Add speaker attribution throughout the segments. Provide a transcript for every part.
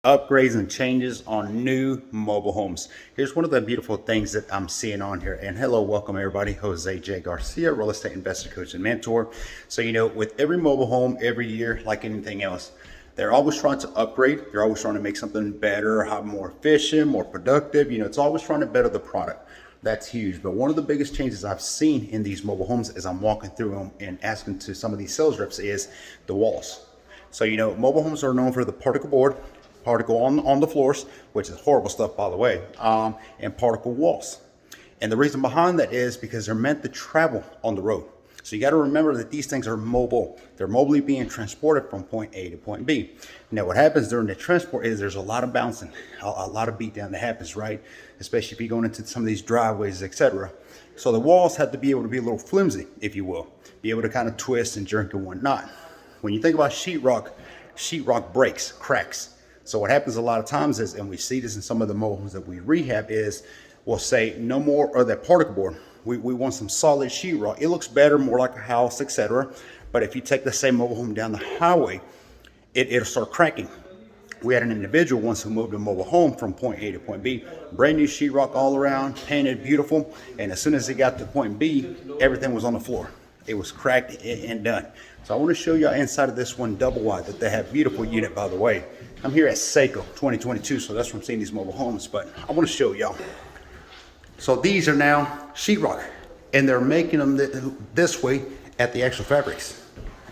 Speaker 1: Upgrades and changes on new mobile homes. Here's one of the beautiful things that I'm seeing on here. And hello, welcome everybody. Jose J. Garcia, real estate investor, coach, and mentor. So, with every mobile home, every year, like anything else, they're always trying to upgrade. They're always trying to make something better, how more efficient, more productive. It's always trying to better the product. That's huge. But one of the biggest changes I've seen in these mobile homes as I'm walking through them and asking to some of these sales reps is the walls. So, mobile homes are known for the particle board, particle on the floors, which is horrible stuff, by the way, and particle walls. And the reason behind that is because they're meant to travel on the road. So you got to remember that these things are mobile. They're mobily being transported from point A to point B. Now, what happens during the transport is there's a lot of bouncing, a lot of beat down that happens, right? Especially if you're going into some of these driveways, etc. So the walls have to be able to be a little flimsy, if you will, be able to kind of twist and jerk and whatnot. When you think about sheetrock breaks, cracks. So what happens a lot of times is, and we see this in some of the mobile homes that we rehab, is we'll say no more of that particle board. We want some solid sheetrock. It looks better, more like a house, etc. But if you take the same mobile home down the highway, it'll start cracking. We had an individual once who moved a mobile home from point A to point B, brand new sheetrock all around, painted beautiful. And as soon as he got to point B, everything was on the floor. It was cracked and done. So I want to show you inside of this one double wide that they have. Beautiful unit, by the way. I'm here at Seco 2022, so that's where I'm seeing these mobile homes, but I want to show y'all. So these are now sheetrock, and they're making them this way at the actual fabrics.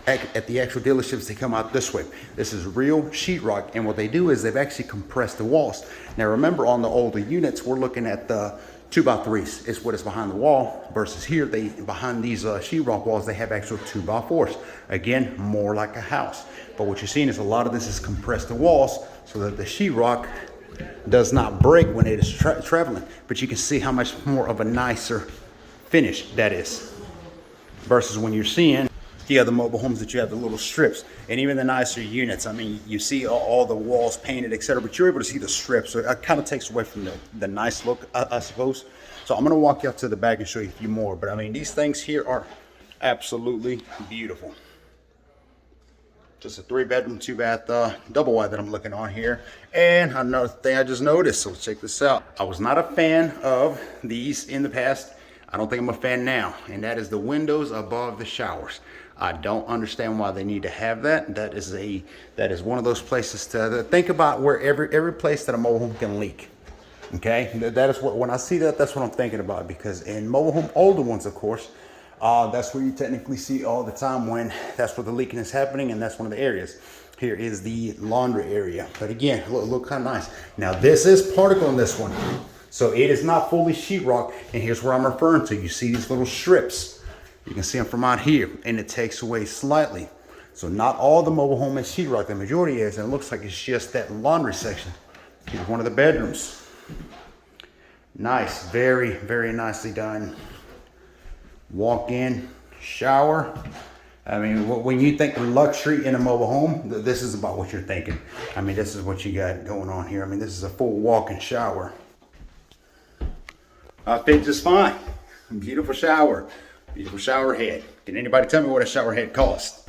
Speaker 1: At the actual dealerships, they come out this way. This is real sheetrock, and what they do is they've actually compressed the walls. Now remember, on the older units, we're looking at the 2x3s is what is behind the wall, versus here, behind these sheetrock walls, they have actual 2x4s. Again, more like a house. But what you're seeing is a lot of this is compressed the walls so that the sheetrock does not break when it is traveling. But you can see how much more of a nicer finish that is versus when you're seeing the other mobile homes that you have the little strips, and even the nicer units. I mean, you see all the walls painted, etc., but you're able to see the strips. So it kind of takes away from the nice look, I suppose. So I'm going to walk you up to the back and show you a few more. But I mean, these things here are absolutely beautiful. Just a 3-bedroom, 2-bath, double wide that I'm looking on here. And another thing I just noticed, so check this out. I was not a fan of these in the past. I don't think I'm a fan now, and that is the windows above the showers. I don't understand why they need to have that. That is one of those places to think about, where every place that a mobile home can leak. Okay, that is what, when I see that, that's what I'm thinking about. Because in mobile home, older ones, of course, that's where you technically see all the time when that's where the leaking is happening, and that's one of the areas. Here is the laundry area, but again, look kind of nice. Now this is particle in this one, so it is not fully sheetrock. And here's where I'm referring to. You see these little strips. You can see them from out here, and it takes away slightly. So not all the mobile home is sheetrock. The majority is, and it looks like it's just that laundry section. Here's one of the bedrooms. Nice, very, very nicely done. Walk in, shower. I mean, when you think luxury in a mobile home, this is about what you're thinking. I mean, this is what you got going on here. I mean, this is a full walk-in shower. Fit just fine. Beautiful shower. Beautiful shower head. Can anybody tell me what a shower head costs?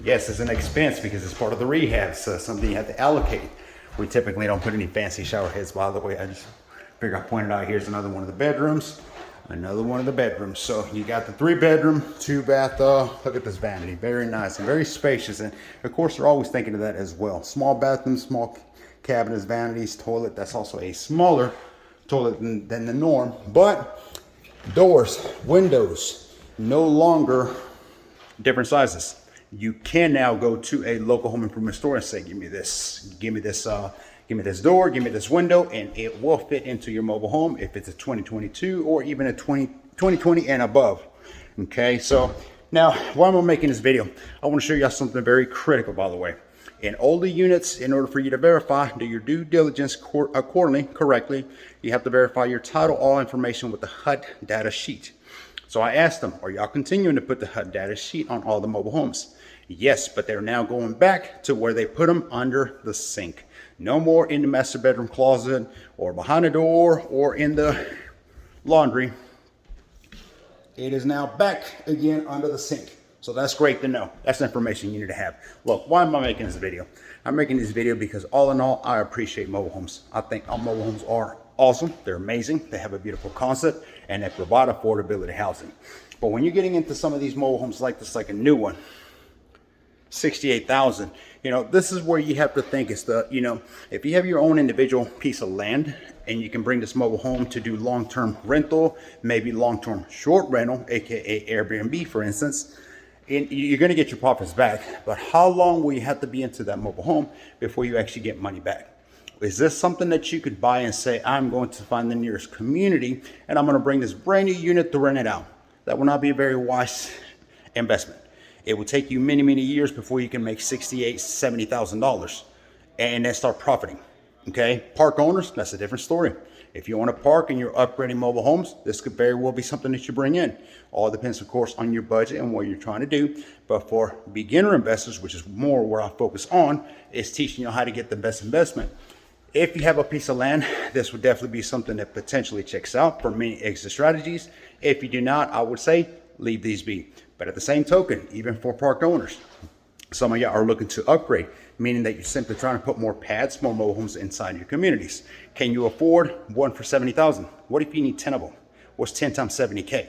Speaker 1: Yes, it's an expense because it's part of the rehab, so something you have to allocate. We typically don't put any fancy shower heads, by the way. I just figured I pointed out, here's another one of the bedrooms. Another one of the bedrooms. So you got the 3-bedroom, 2-bath. Look at this vanity. Very nice and very spacious. And of course, they're always thinking of that as well. Small bathroom, small cabinets, vanities, toilet. That's also a smaller toilet than the norm. But doors, windows, no longer different sizes. You can now go to a local home improvement store and say, give me this door, give me this window, and it will fit into your mobile home if it's a 2022 or even a 2020 and above. Okay, so now why am I making this video? I want to show you something very critical, by the way. In older units, in order for you to verify, do your due diligence accordingly, correctly, you have to verify your title, all information with the HUD data sheet. So I asked them, are y'all continuing to put the HUD data sheet on all the mobile homes? Yes, but they're now going back to where they put them under the sink. No more in the master bedroom closet or behind the door or in the laundry. It is now back again under the sink. So that's great to know. That's information you need to have. Look, why am I making this video? I'm making this video because all in all, I appreciate mobile homes. I think all mobile homes are awesome. They're amazing. They have a beautiful concept and they provide affordability housing. But when you're getting into some of these mobile homes like this, like a new one, 68,000, this is where you have to think is if you have your own individual piece of land and you can bring this mobile home to do long-term rental, maybe long-term short rental, aka Airbnb, for instance, and you're going to get your profits back. But how long will you have to be into that mobile home before you actually get money back? Is this something that you could buy and say, I'm going to find the nearest community and I'm going to bring this brand new unit to rent it out? That will not be a very wise investment. It will take you many, many years before you can make $68,000, $70,000 and then start profiting. Okay, park owners, that's a different story. If you want to park and you're upgrading mobile homes, this could very well be something that you bring in. All depends, of course, on your budget and what you're trying to do. But for beginner investors, which is more where I focus on, is teaching you how to get the best investment. If you have a piece of land, this would definitely be something that potentially checks out for many exit strategies. If you do not, I would say leave these be. But at the same token, even for park owners, some of you are looking to upgrade, meaning that you're simply trying to put more pads, more mobile homes inside your communities. Can you afford one for 70,000? What if you need 10 of them? What's 10 times 70K?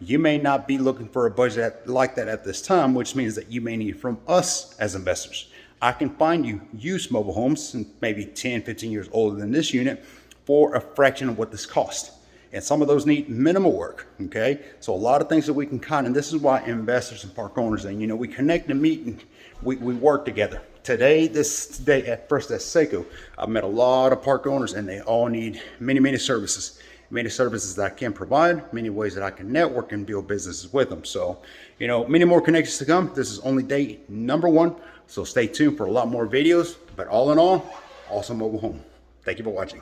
Speaker 1: You may not be looking for a budget like that at this time, which means that you may need from us as investors. I can find you used mobile homes, maybe 10, 15 years older than this unit, for a fraction of what this costs. And some of those need minimal work, okay? So a lot of things that we can and this is why investors and park owners, and we connect and meet and we work together. Today at first at Seco, I've met a lot of park owners and they all need many, many services. Many services that I can provide, many ways that I can network and build businesses with them. So, many more connections to come. This is only day number 1. So stay tuned for a lot more videos. But all in all, awesome mobile home. Thank you for watching.